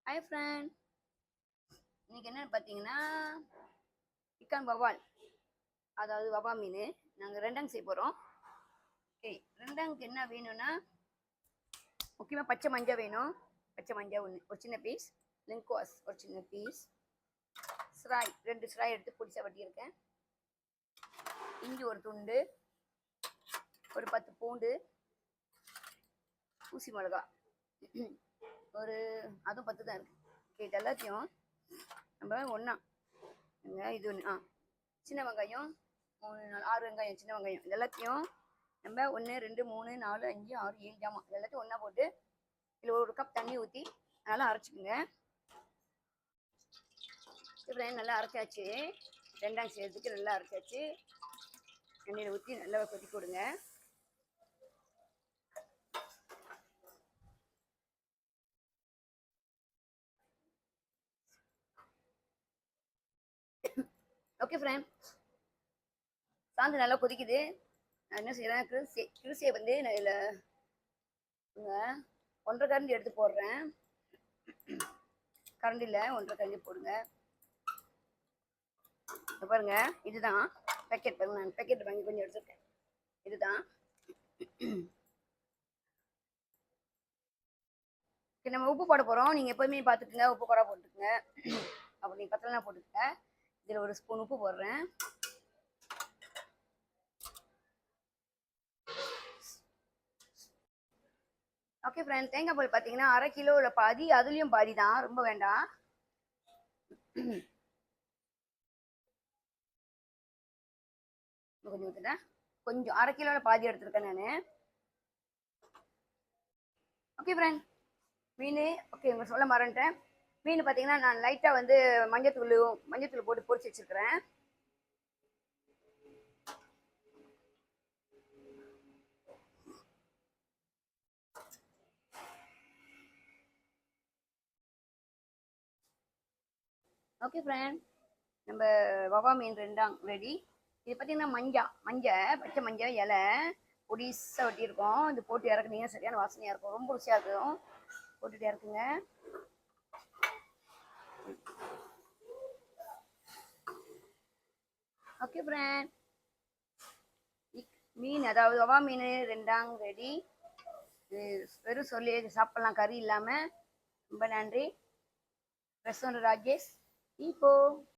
Hi friend, இன்னைக்கு என்னன்னு பார்த்தீங்கன்னா சிக்கன் வவால், அதாவது வவா மீன். நாங்கள் ரெண்டாங்க செய்ய போகிறோம். ஓகே, ரெண்டாங்குக்கு என்ன வேணும்னா முக்கியமாக பச்சை மஞ்சள் வேணும். பச்சை மஞ்சள் ஒன்று, ஒரு சின்ன பீஸ். லிங்குவாஸ் ஒரு சின்ன பீஸ். ஸ்ராய் 2 ஸ்ராய் எடுத்து பிடிச்சா வட்டியிருக்கேன். இஞ்சி ஒரு துண்டு, ஒரு 10 பூண்டு, ஊசி மிளகா ஒரு அதுவும் 10 தான் இருக்குது. இது எல்லாத்தையும் நம்ம ஒன்றா இது ஒன்று சின்ன வெங்காயம் 3 4 6 வெங்காயம், சின்ன வெங்காயம், இது எல்லாத்தையும் நம்ம 1 2 3 4 5 6 7 ஜாமான் இது எல்லாத்தையும் ஒன்றா போட்டு இதில் 1 கப் தண்ணி ஊற்றி நல்லா அரைச்சிக்கோங்க. இப்போ நல்லா அரைச்சாச்சு. ரெண்டாங்க செய்யறதுக்கு நல்லா அரைச்சாச்சு. எண்ணெயில் ஊற்றி நல்லா கொதிக்க விடுங்க. ஓகே ஃப்ரெண்ட், சாந்து நல்லா கொதிக்குது. நான் என்ன செய்கிறேன், கிருசியை வந்து நான் இதில் 1.5 கரண்டி எடுத்து போடுறேன். கரண்டியில் 1.5 கரண்டி போடுங்க. பாருங்க, இதுதான் பேக்கெட். பாருங்க, நான் பேக்கெட் வாங்கி கொஞ்சம் எடுத்துருக்கேன். இதுதான். நம்ம உப்பு போட போகிறோம். நீங்கள் எப்போதுமே பார்த்துக்குங்க, உப்பு கூட போட்டுக்குங்க. அப்படி நீங்கள் பத்தலாம் போட்டுக்கங்க. இதில் 1 ஸ்பூன் உப்பு போடுறேன். ஓகே ஃப்ரெண்ட், தேங்காய் பால் பார்த்தீங்கன்னா 1/2 கிலோவில் பாதி, அதுலேயும் பாதி தான், ரொம்ப வேண்டாம். கொஞ்சம் ஊற்றுட்டேன். கொஞ்சம் 1/2 கிலோவில் பாதி எடுத்துருக்கேன் நான். ஓகே ஃப்ரெண்ட், மீன் ஓகே உங்களுக்கு சொல்ல மறந்துட்டேன். மீன் பார்த்தீங்கன்னா நான் லைட்டாக வந்து மஞ்சத்தூள் போட்டு பொரிச்சு வச்சுருக்கிறேன். ஓகே ஃப்ரெண்ட், நம்ம வவா மீன் ரெண்டாம் ரெடி. இது பார்த்தீங்கன்னா மஞ்சள் பச்சை மஞ்சள் இலை பொடிசாக ஒட்டியிருக்கோம். இது போட்டு இறக்குனீங்கன்னா சரியான வாசனையாக இருக்கும், ரொம்ப ருசியாக இருக்கும். போட்டுட்டு இறக்குங்க. ஓகே ஃப்ரெண்ட், மீன் அதாவது வவா மீன் ரெண்டாங் ரெடி. வெறும் சொல்லி சாப்பிட்லாம், கறி இல்லாமல். ரொம்ப நன்றி. ரெஸ்டாரண்ட் ராஜேஷ் இப்போ